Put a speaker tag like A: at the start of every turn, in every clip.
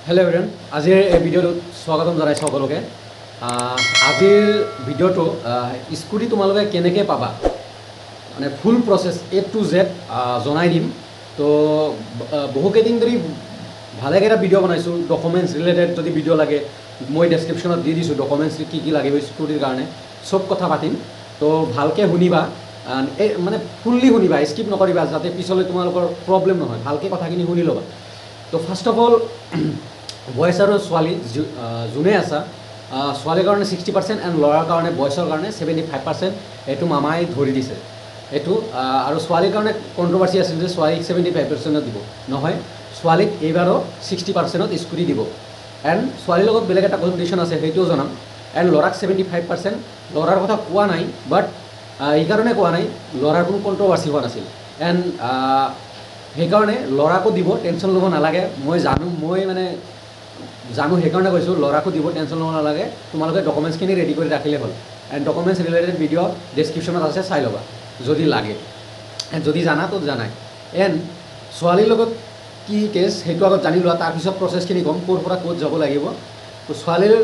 A: Hello' everyone, আজিৰ এই ভিডিঅ'টোত স্বাগতম জনাইছোঁ সকলোকে। আজিৰ ভিডিঅ'টো স্কুটি তোমালোকে কেনেকৈ পাবা মানে ফুল প্ৰচেছ A to Z জনাই দিম। তো বহুকেইদিন ধৰি ভালেকেইটা ভিডিঅ' বনাইছোঁ। ডকুমেণ্টছ ৰিলেটেড যদি ভিডিঅ' লাগে মই ডেছক্ৰিপশ্যনত দি দিছোঁ, ডকুমেণ্টছ কি লাগিব স্কুটিৰ কাৰণে চব কথা পাতিম। তো ভালকৈ শুনিবা, এই মানে ফুল্লি শুনিবা, স্কিপ নকৰিবা, যাতে পিছলৈ তোমালোকৰ প্ৰব্লেম নহয়। ভালকৈ কথাখিনি শুনি ল'বা। তো ফাৰ্ষ্ট অফ অল বয়স আৰু ছোৱালী যোনে আছা, ছোৱালীৰ কাৰণে 60% এণ্ড ল'ৰাৰ কাৰণে বয়সৰ কাৰণে 75% এইটো মামাই ধৰি দিছে। এইটো আৰু ছোৱালীৰ কাৰণে কণ্ট্ৰভাৰ্চি আছিল যে ছোৱালীক 75%ত দিব, নহয়, ছোৱালীক এইবাৰো 60%ত স্কুটি দিব। এণ্ড ছোৱালীৰ লগত বেলেগ এটা কণ্ডিশ্যন আছে, সেইটোও জনাম। এণ্ড ল'ৰাক 75%, ল'ৰাৰ কথা কোৱা নাই, বাট এইকাৰণে কোৱা নাই, ল'ৰাৰ কোনো কণ্ট্ৰভাৰ্চি হোৱা নাছিল। এণ্ড সেইকাৰণে ল'ৰাকো দিব, টেনশ্যন ল'ব নালাগে। মই জানো সেইকাৰণে কৈছোঁ, ল'ৰাকো দিব, টেনশ্যন ল'ব নালাগে। তোমালোকে ডকুমেণ্টছখিনি ৰেডি কৰি ৰাখিলে হ'ল। এণ্ড ডকুমেণ্টছ ৰিলেটেড ভিডিঅ' ডেছক্ৰিপশ্যনত আছে, চাই ল'বা যদি লাগে। এণ্ড যদি জানা তো জানাই। এণ্ড ছোৱালীৰ লগত কি কেছ সেইটো আগত জানি লোৱা, তাৰপিছত প্ৰচেছখিনি ক'ম, ক'ৰ পৰা ক'ত যাব লাগিব। তো ছোৱালীৰ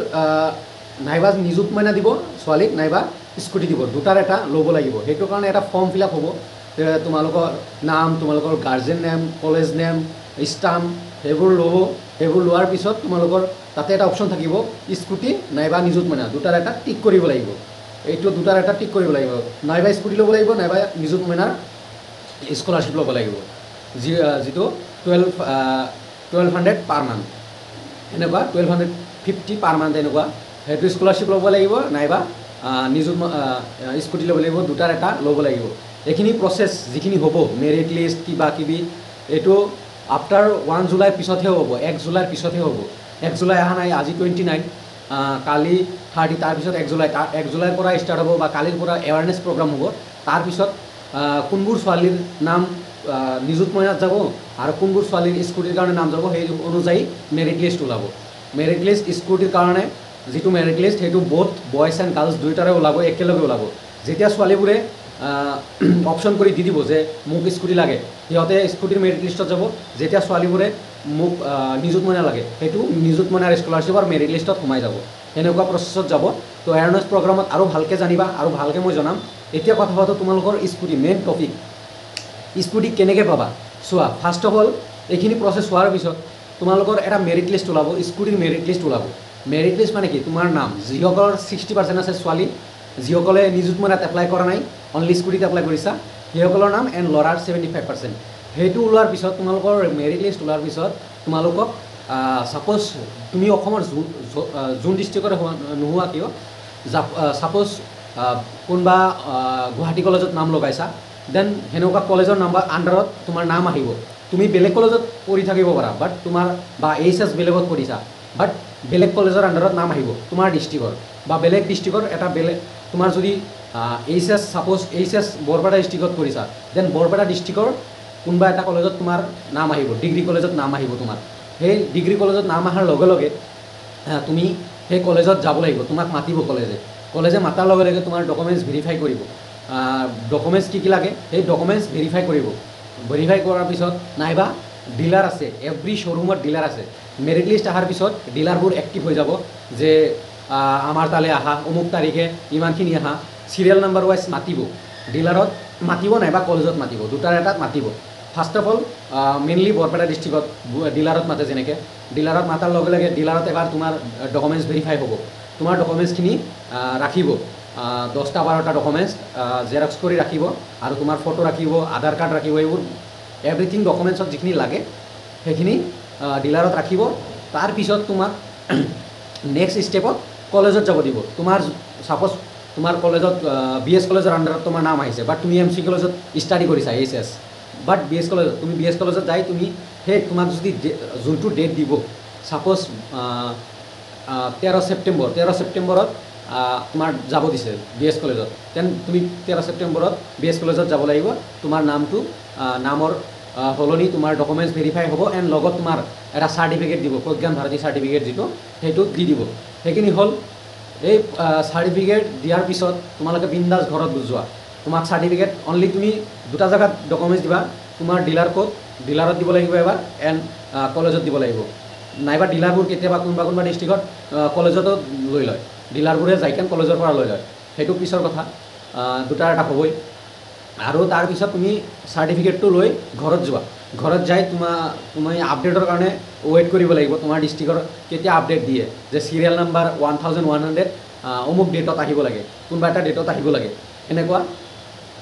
A: নাইবা নিযুত মইনা দিব ছোৱালীক, নাইবা স্কুটি দিব, দুটাৰ এটা ল'ব লাগিব। সেইটো কাৰণে এটা ফৰ্ম ফিল আপ হ'ব। তোমালোকৰ নাম, তোমালোকৰ guardian name, college name, stamp সেইবোৰ ল'ব। সেইবোৰ লোৱাৰ পিছত তোমালোকৰ তাতে এটা অপশ্যন থাকিব, স্কুটি নাইবা নিযুত মইনা, দুটাৰ এটা টিক কৰিব লাগিব। এইটো দুটাৰ এটা টিক কৰিব লাগিব, নাইবা স্কুটি ল'ব লাগিব, নাইবা নিযুত মইনাৰ স্কলাৰশ্বিপ ল'ব লাগিব, যিটো 1200 পাৰ মান্থ, এনেকুৱা 1250 পাৰ মান্থ এনেকুৱা। সেইটো স্কলাৰশ্বিপ ল'ব লাগিব, নাইবা নিযুত স্কুটি ল'ব লাগিব, দুটাৰ এটা ল'ব লাগিব। এইখিনি প্ৰচেছ যিখিনি হ'ব, মেৰিট লিষ্ট কিবা কিবি, এইটো আফটাৰ 1 জুলাইৰ পিছতহে হ'ব, 1 জুলাইৰ পিছতহে হ'ব। 1 জুলাই অহা নাই, আজি 29, কালি 30, তাৰপিছত 1 জুলাই, 1 জুলাইৰ পৰা ষ্টাৰ্ট হ'ব, বা কালিৰ পৰা এৱাৰনেছ প্ৰগ্ৰাম হ'ব। তাৰপিছত কোনবোৰ ছোৱালীৰ নাম নিযুত মইনাত যাব আৰু কোনবোৰ ছোৱালীৰ স্কুটিৰ কাৰণে নাম যাব, সেই অনুযায়ী মেৰিট লিষ্ট ওলাব। মেৰিট লিষ্ট স্কুটিৰ কাৰণে যিটো মেৰিট লিষ্ট, সেইটো বোথ বয়জ এণ্ড গাৰ্লছ দুয়োটাৰে ওলাব, একেলগে ওলাব। যেতিয়া ছোৱালীবোৰে অপশ্যন কৰি দি দিব যে মোক স্কুটি লাগে, সিহঁতে স্কুটিৰ মেৰিট লিষ্টত যাব। যেতিয়া ছোৱালীবোৰে মোক নিযুত মইনা লাগে, সেইটো নিযুত মইনাৰ স্কলাৰশ্বিপ আৰু মেৰিট লিষ্টত সোমাই যাব। সেনেকুৱা প্ৰচেছত যাব। তো এৱাৰনেছ প্ৰগ্ৰামত আৰু ভালকৈ জানিবা, আৰু ভালকৈ মই জনাম। এতিয়া কথা পাতোঁ তোমালোকৰ স্কুটি, মেইন টপিক, স্কুটি কেনেকৈ পাবা। চোৱা, ফাৰ্ষ্ট অফ অল এইখিনি প্ৰচেছ হোৱাৰ পিছত তোমালোকৰ এটা মেৰিট লিষ্ট ওলাব, স্কুটিৰ মেৰিট লিষ্ট ওলাব। মেৰিট লিষ্ট মানে কি, তোমাৰ নাম, যিসকলৰ 60% আছে ছোৱালী, যিসকলে নিযুত মইনাত এপ্লাই কৰা নাই, অনলি স্কুটিত এপ্লাই কৰিছা, সেইসকলৰ নাম, এণ্ড ল'ৰাৰ 75%। সেইটো ওলোৱাৰ পিছত, তোমালোকৰ মেৰিট লিষ্ট ওলোৱাৰ পিছত তোমালোকক ছাপ'জ তুমি অসমৰ যোন ডিষ্ট্ৰিক্টতে নোহোৱা কিয়, ছাপ'জ কোনোবা গুৱাহাটী কলেজত নাম লগাইছা, দেন সেনেকুৱা কলেজৰ আণ্ডাৰত তোমাৰ নাম আহিব। তুমি বেলেগ কলেজত পঢ়ি থাকিব পাৰা, বাট তোমাৰ বা HS বেলেগত পঢ়িছা, বাট বেলেগ কলেজৰ আণ্ডাৰত নাম আহিব তোমাৰ ডিষ্ট্ৰিক্টৰ, বা বেলেগ ডিষ্ট্ৰিক্টৰ এটা বেলেগ, তোমাৰ যদি HS ছাপ'জ HS বৰপেটা ডিষ্ট্ৰিক্টত পঢ়িছা, দেন বৰপেটা ডিষ্ট্ৰিক্টৰ কোনোবা এটা কলেজত তোমাৰ নাম আহিব, ডিগ্ৰী কলেজত নাম আহিব তোমাৰ। সেই ডিগ্ৰী কলেজত নাম অহাৰ লগে লগে তুমি সেই কলেজত যাব লাগিব, তোমাক মাতিব কলেজে মাতাৰ লগে লগে তোমাৰ ডকুমেণ্টছ ভেৰিফাই কৰিব। ডকুমেণ্টছ কি লাগে, সেই ডকুমেণ্টছ ভেৰিফাই কৰিব। ভেৰিফাই কৰাৰ পিছত, নাইবা ডিলাৰ আছে, এভৰি শ্ব'ৰুমত ডিলাৰ আছে। মেৰিট লিষ্ট অহাৰ পিছত ডিলাৰবোৰ এক্টিভ হৈ যাব, যে আমাৰ তালৈ আহা, অমুক তাৰিখে ইমানখিনি আহা, চিৰিয়েল নাম্বাৰ ৱাইজ মাতিব। ডিলাৰত মাতিব, নাইবা কলেজত মাতিব, দুটাৰ এটাত মাতিব। First of all mainly Barpeta ডিষ্ট্ৰিক্টত ডিলাৰত মাতে। যেনেকৈ ডিলাৰত মাতাৰ লগে লগে ডিলাৰত এবাৰ তোমাৰ ডকুমেণ্টছ ভেৰিফাই হ'ব। তোমাৰ ডকুমেণ্টছখিনি ৰাখিব, 10টা 12টা ডকুমেণ্টছ জেৰক্স কৰি ৰাখিব, আৰু তোমাৰ ফটো ৰাখিব, আধাৰ কাৰ্ড ৰাখিব, এইবোৰ এভৰিথিং ডকুমেণ্টছত যিখিনি লাগে সেইখিনি ডিলাৰত ৰাখিব। তাৰপিছত তোমাক নেক্সট ষ্টেপত কলেজত যাব দিব। তোমাৰ ছাপ'জ তোমাৰ কলেজত BS কলেজৰ আণ্ডাৰত তোমাৰ নাম আহিছে, বাট তুমি MC কলেজত ষ্টাডি কৰিছা HS, বাট BS কলেজত যাই তুমি সেই তোমাক যদি যোনটো ডেট দিব, ছাপ'জ 13 ছেপ্টেম্বৰত তোমাৰ যাব দিছে BS কলেজত, দেন তুমি 13 ছেপ্টেম্বৰত BS কলেজত যাব লাগিব। তোমাৰ নামৰ সলনি তোমাৰ ডকুমেণ্টছ ভেৰিফাই হ'ব, এণ্ড লগত তোমাৰ এটা চাৰ্টিফিকেট দিব, প্ৰজ্ঞান ভাৰতী চাৰ্টিফিকেট যিটো, সেইটো দি দিব। সেইখিনি হ'ল। এই চাৰ্টিফিকেট দিয়াৰ পিছত তোমালোকে বিন্দাছ ঘৰত যোৱা। তোমাক চাৰ্টিফিকেট অনলি তুমি দুটা জেগাত ডকুমেণ্টছ দিবা, তোমাৰ ডিলাৰ ক'ত, ডিলাৰত দিব লাগিব এবাৰ, এণ্ড কলেজত দিব লাগিব। নাইবা ডিলাৰবোৰ কেতিয়াবা কোনোবা ডিষ্ট্ৰিক্টত কলেজতো লৈ লয়, ডিলাৰবোৰে যাই কেন কলেজৰ পৰা লৈ লয়, সেইটো পিছৰ কথা। দুটাৰ এটা হ'বই। আৰু তাৰপিছত তুমি চাৰ্টিফিকেটটো লৈ ঘৰত যোৱা, ঘৰত যাই তুমি আপডেটৰ কাৰণে ৱেইট কৰিব লাগিব, তোমাৰ ডিষ্ট্ৰিক্টৰ কেতিয়া আপডেট দিয়ে যে চিৰিয়েল নাম্বাৰ 1100 অমুক ডেটত আহিব লাগে, কোনোবা এটা ডেটত আহিব লাগে, এনেকুৱা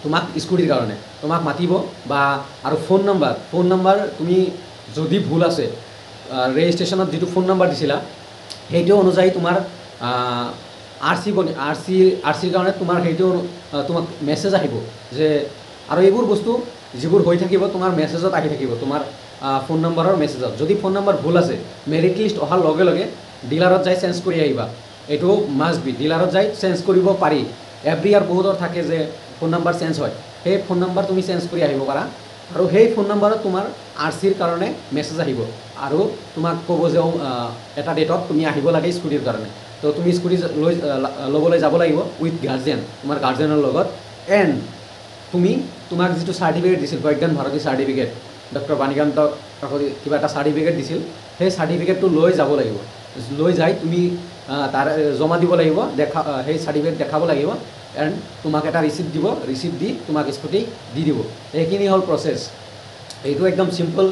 A: তোমাক স্কুটিৰ কাৰণে তোমাক মাতিব। বা আৰু ফোন নম্বৰ তুমি যদি ভুল আছে ৰেজিষ্ট্ৰেশ্যনত যিটো ফোন নম্বৰ দিছিলা সেইটো অনুযায়ী তোমাৰ আৰ চিৰ কাৰণে তোমাৰ সেইটো তোমাক মেছেজ আহিব যে, আৰু এইবোৰ বস্তু যিবোৰ হৈ থাকিব তোমাৰ মেছেজত আহি থাকিব, তোমাৰ ফোন নম্বৰৰ মেছেজত। যদি ফোন নম্বৰ ভুল আছে মেৰিট লিষ্ট অহাৰ লগে লগে ডিলাৰত যাই চেঞ্জ কৰি আহিবা, এইটো মাষ্ট বি। ডিলাৰত যাই চেঞ্জ কৰিব পাৰি, এভৰি ইয়াৰ বহুতৰ থাকে যে ফোন নম্বৰ চেঞ্জ হয়, সেই ফোন নম্বৰ তুমি চেঞ্জ কৰি আহিব পাৰা। আৰু সেই ফোন নম্বৰত তোমাৰ আৰ চিৰ কাৰণে মেছেজ আহিব আৰু তোমাক ক'ব যে এটা ডেটত তুমি আহিব লাগে স্কুটিৰ কাৰণে। তো তুমি স্কুটি ল'বলৈ যাব লাগিব উইথ গাৰ্জেন, তোমাৰ গাৰ্জেনৰ লগত। এণ্ড তোমাক যিটো চাৰ্টিফিকেট দিছিল প্ৰজ্ঞান ভাৰতী চাৰ্টিফিকেট, ডক্টৰ বাণীকান্ত কাকতি কিবা এটা চাৰ্টিফিকেট দিছিল, সেই চাৰ্টিফিকেটটো লৈ যাব লাগিব। লৈ যাই তুমি তাৰ জমা দিব লাগিব, সেই চাৰ্টিফিকেট দেখাব লাগিব। এণ্ড তোমাক এটা ৰিচিপ্ট দিব, ৰিচিপ্ট দি তোমাক স্কুটি দি দিব। এইখিনি হ'ল প্ৰচেছ। এইটো একদম চিম্পল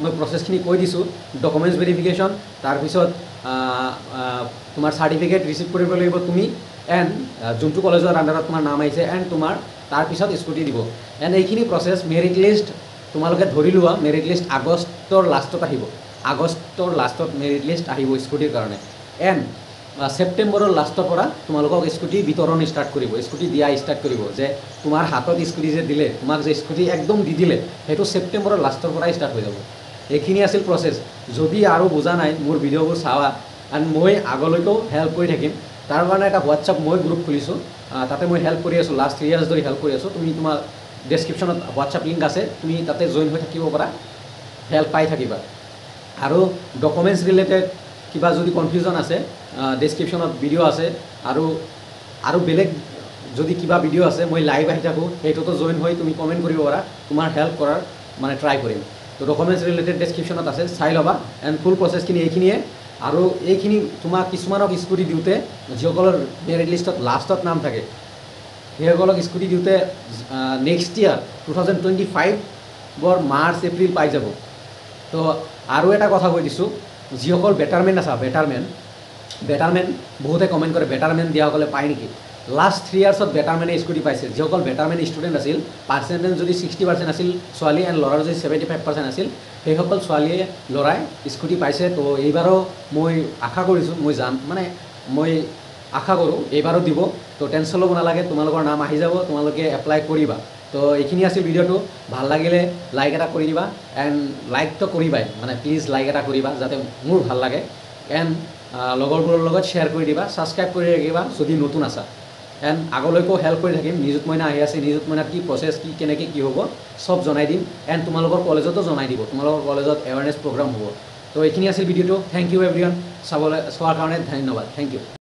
A: মই প্ৰচেছখিনি কৈ দিছোঁ। ডকুমেণ্টছ ভেৰিফিকেশ্যন, তাৰপিছত তোমাৰ চাৰ্টিফিকেট ৰিচিভ কৰিব লাগিব তুমি, এণ্ড যোনটো কলেজৰ আণ্ডাৰত তোমাৰ নাম আহিছে, এণ্ড তোমাৰ তাৰপিছত স্কুটি দিব। এণ্ড এইখিনি প্ৰচেছ। মেৰিট লিষ্ট তোমালোকে ধৰি লোৱা, মেৰিট লিষ্ট আগষ্টৰ লাষ্টত আহিব, আগষ্টৰ লাষ্টত মেৰিট লিষ্ট আহিব স্কুটিৰ কাৰণে। এণ্ড ছেপ্টেম্বৰৰ লাষ্টৰ পৰা তোমালোকক স্কুটি বিতৰণ ষ্টাৰ্ট কৰিব, স্কুটি দিয়া ষ্টাৰ্ট কৰিব। যে তোমাৰ হাতত স্কুটি যে দিলে, তোমাক যে স্কুটি একদম দি দিলে, সেইটো ছেপ্টেম্বৰৰ লাষ্টৰ পৰাই ষ্টাৰ্ট হৈ যাব। এইখিনি আছিল প্ৰচেছ। যদি আৰু বুজা নাই মোৰ ভিডিঅ'বোৰ চাৱা, এণ্ড মই আগলৈকেও হেল্প কৰি থাকিম। তাৰ কাৰণে এটা হোৱাটছআপ মই গ্ৰুপ খুলিছোঁ, তাতে মই হেল্প কৰি আছোঁ, লাষ্ট 3 years ধৰি হেল্প কৰি আছোঁ। তুমি তোমাৰ ডেছক্ৰিপশ্যনত হোৱাটছআপ লিংক আছে, তুমি তাতে জইন হৈ থাকিব পাৰা, হেল্প পাই থাকিবা। আৰু ডকুমেণ্টছ ৰিলেটেড কিবা যদি কনফিউজন আছে, ডেছক্ৰিপশ্যনত ভিডিঅ' আছে। আৰু বেলেগ যদি কিবা ভিডিঅ' আছে, মই লাইভ আহি থাকোঁ, সেইটোতো জইন হৈ তুমি কমেণ্ট কৰিব পাৰা, তোমাৰ হেল্প কৰাৰ মানে ট্ৰাই কৰিম। তো ডকুমেণ্টছ ৰিলেটেড ডেছক্ৰিপশ্যনত আছে, চাই ল'বা। এণ্ড ফুল প্ৰচেছখিনি এইখিনিয়ে। আৰু এইখিনি তোমাক কিছুমানক স্কুটি দিওঁতে, যিসকলৰ মেৰিট লিষ্টত লাষ্টত নাম থাকে, সেইসকলক স্কুটি দিওঁতে নেক্সট ইয়াৰ 2025 মাৰ্চ এপ্ৰিল পাই যাব। তো আৰু এটা কথা কৈ দিছোঁ, যিসকল বেটাৰমেণ্ট আছা, বেটাৰমেণ্ট বহুতে কমেণ্ট কৰে বেটাৰমেণ্ট দিয়াসকলে পায় নেকি? লাষ্ট 3 yearsত বেটাৰমেণ্টে স্কুটি পাইছে। যিসকল বেটাৰমেণ্ট ষ্টুডেণ্ট আছিল, পাৰ্চেণ্টেজ যদি 60% আছিল ছোৱালী, এণ্ড ল'ৰাৰ যদি 75% আছিল, সেইসকল ছোৱালীয়ে ল'ৰাই স্কুটি পাইছে। তো এইবাৰো মই আশা কৰিছোঁ, মই আশা কৰোঁ এইবাৰো দিব। তো টেনশ্যন ল'ব নালাগে, তোমালোকৰ নাম আহি যাব, তোমালোকে এপ্লাই কৰিবা। তো এইখিনি আছিল ভিডিঅ'টো। ভাল লাগিলে লাইক এটা কৰি দিবা, এণ্ড লাইকটো কৰিবাই, মানে প্লিজ লাইক এটা কৰিবা যাতে মোৰ ভাল লাগে। এণ্ড লগৰবোৰৰ লগত শ্বেয়াৰ কৰি দিবা, ছাবস্ক্ৰাইব কৰি ৰাখিবা যদি নতুন আছা। এণ্ড আগলৈকেও হেল্প কৰি থাকিম। নিযুত মইনা আহি আছে, নিযুত মইনাত কি প্ৰচেছ, কি কেনেকৈ কি হ'ব চব জনাই দিম। এণ্ড তোমালোকৰ কলেজতো জনাই দিব, তোমালোকৰ কলেজত এৱাৰনেছ প্ৰগ্ৰাম হ'ব। তো এইখিনি আছিল ভিডিঅ'টো। থেংক ইউ এভৰিৱান, চোৱাৰ কাৰণে ধন্যবাদ। Thank U.